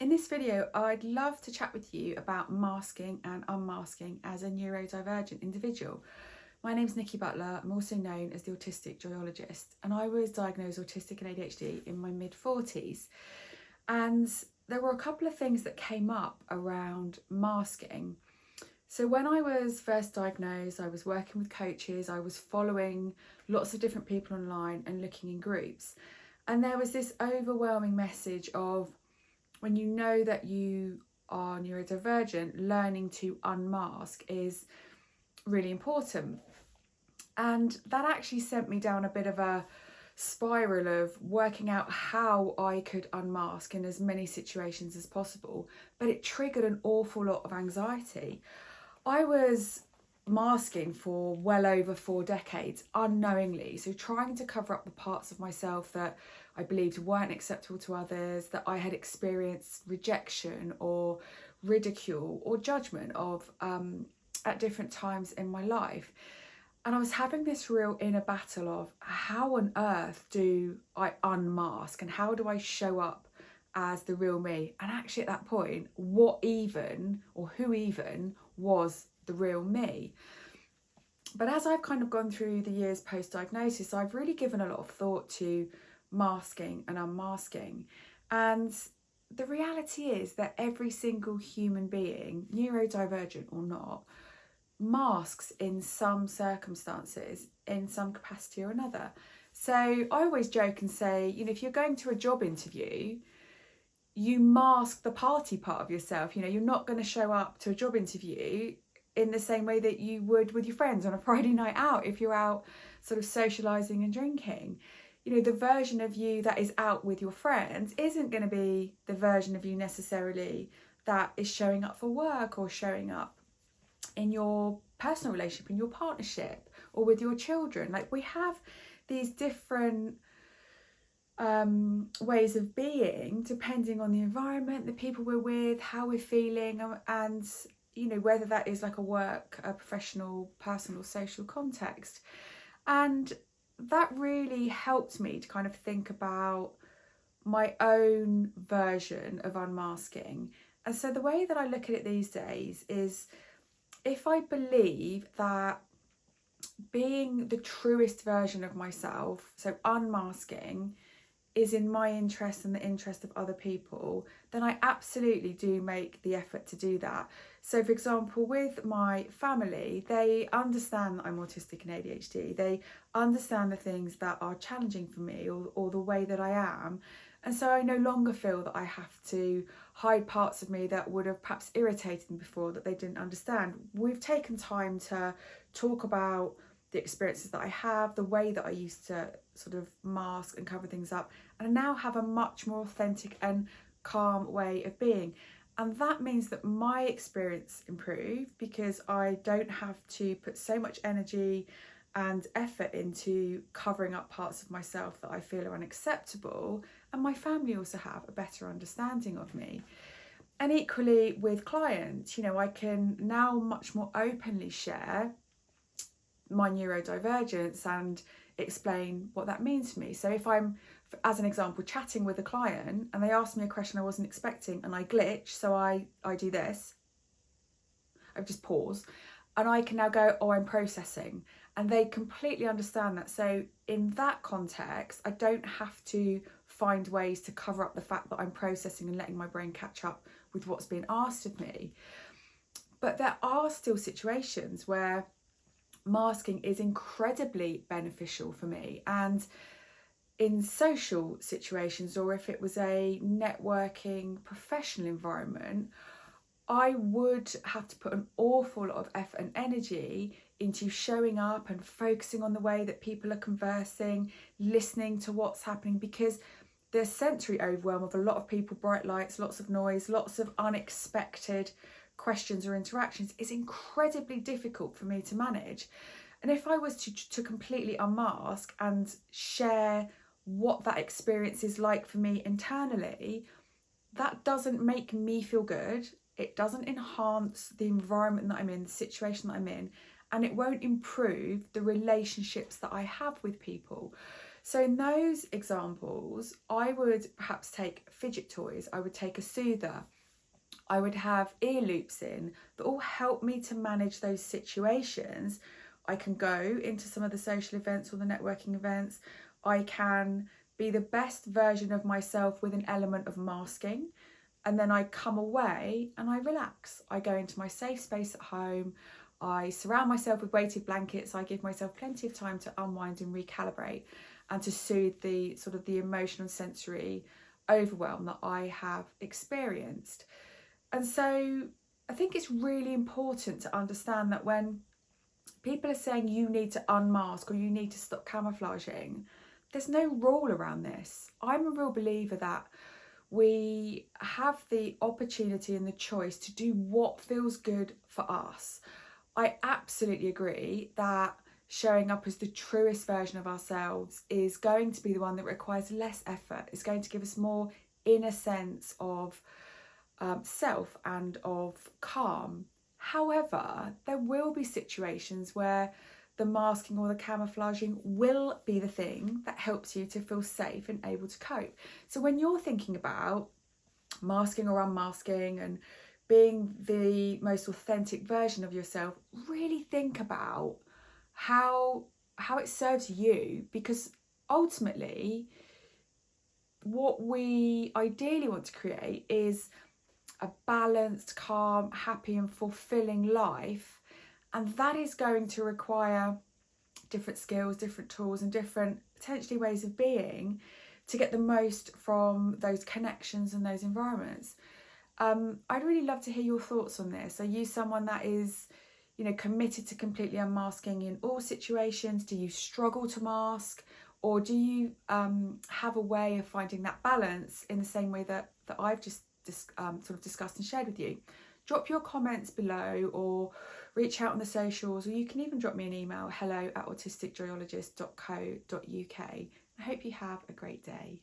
In this video, I'd love to chat with you about masking and unmasking as a neurodivergent individual. My name's Nikki Butler. I'm also known as the autistic joyologist, and I was diagnosed autistic and ADHD in my mid-40s. And there were a couple of things that came up around masking. So when I was first diagnosed, I was working with coaches, I was following lots of different people online and looking in groups. And there was this overwhelming message of, when you know that you are neurodivergent, learning to unmask is really important. And that actually sent me down a bit of a spiral of working out how I could unmask in as many situations as possible. But it triggered an awful lot of anxiety. I was masking for well over 4 decades unknowingly, so trying to cover up the parts of myself that I believed weren't acceptable to others, that I had experienced rejection or ridicule or judgment of at different times in my life. And I was having this real inner battle of, how on earth do I unmask and how do I show up as the real me? And actually at that point, what even or who even was the real me? But as I've kind of gone through the years post-diagnosis, I've really given a lot of thought to masking and unmasking. And the reality is that every single human being, neurodivergent or not, masks in some circumstances, in some capacity or another. So I always joke and say, if you're going to a job interview, you mask the party part of yourself. You're not going to show up to a job interview in the same way that you would with your friends on a Friday night out if you're out sort of socialising and drinking. The version of you that is out with your friends isn't going to be the version of you necessarily that is showing up for work or showing up in your personal relationship, in your partnership, or with your children. Like, we have these different ways of being depending on the environment, the people we're with, how we're feeling, and whether that is like a work, a professional, personal, social context. And that really helped me to kind of think about my own version of unmasking. And so the way that I look at it these days is, if I believe that being the truest version of myself, so unmasking, is in my interest and the interest of other people, then I absolutely do make the effort to do that. So for example, with my family, they understand that I'm autistic and ADHD. They understand the things that are challenging for me, or the way that I am. And so I no longer feel that I have to hide parts of me that would have perhaps irritated them before, that they didn't understand. We've taken time to talk about the experiences that I have, the way that I used to sort of mask and cover things up, and I now have a much more authentic and calm way of being. And that means that my experience improved because I don't have to put so much energy and effort into covering up parts of myself that I feel are unacceptable, and my family also have a better understanding of me. And equally with clients, I can now much more openly share my neurodivergence and explain what that means for me. So if I'm, as an example, chatting with a client and they ask me a question I wasn't expecting and I glitch, so I do this, I just pause, and I can now go, oh, I'm processing, and they completely understand that. So in that context, I don't have to find ways to cover up the fact that I'm processing and letting my brain catch up with what's being asked of me. But there are still situations where masking is incredibly beneficial for me, and in social situations, or if it was a networking professional environment, I would have to put an awful lot of effort and energy into showing up and focusing on the way that people are conversing, listening to what's happening, because the sensory overwhelm of a lot of people, bright lights, lots of noise, lots of unexpected questions or interactions is incredibly difficult for me to manage. And if I was to completely unmask and share what that experience is like for me internally, that doesn't make me feel good. It doesn't enhance the environment that I'm in, the situation that I'm in, and it won't improve the relationships that I have with people. So in those examples, I would perhaps take fidget toys, I would take a soother, I would have ear loops in that all help me to manage those situations. I can go into some of the social events or the networking events. I can be the best version of myself with an element of masking. And then I come away and I relax. I go into my safe space at home. I surround myself with weighted blankets. I give myself plenty of time to unwind and recalibrate and to soothe the sort of the emotional and sensory overwhelm that I have experienced. And so I think it's really important to understand that when people are saying you need to unmask or you need to stop camouflaging, there's no rule around this. I'm a real believer that we have the opportunity and the choice to do what feels good for us. I absolutely agree that showing up as the truest version of ourselves is going to be the one that requires less effort. It's going to give us more inner sense of self and of calm. However, there will be situations where the masking or the camouflaging will be the thing that helps you to feel safe and able to cope. So when you're thinking about masking or unmasking and being the most authentic version of yourself, really think about how it serves you, because ultimately what we ideally want to create is a balanced, calm, happy and fulfilling life, and that is going to require different skills, different tools and different potentially ways of being to get the most from those connections and those environments. I'd really love to hear your thoughts on this. Are you someone that is, committed to completely unmasking in all situations? Do you struggle to mask, or do you have a way of finding that balance in the same way that I've just sort of discussed and shared with you? Drop your comments below or reach out on the socials, or you can even drop me an email, hello@autisticjoyologist.co.uk. I hope you have a great day.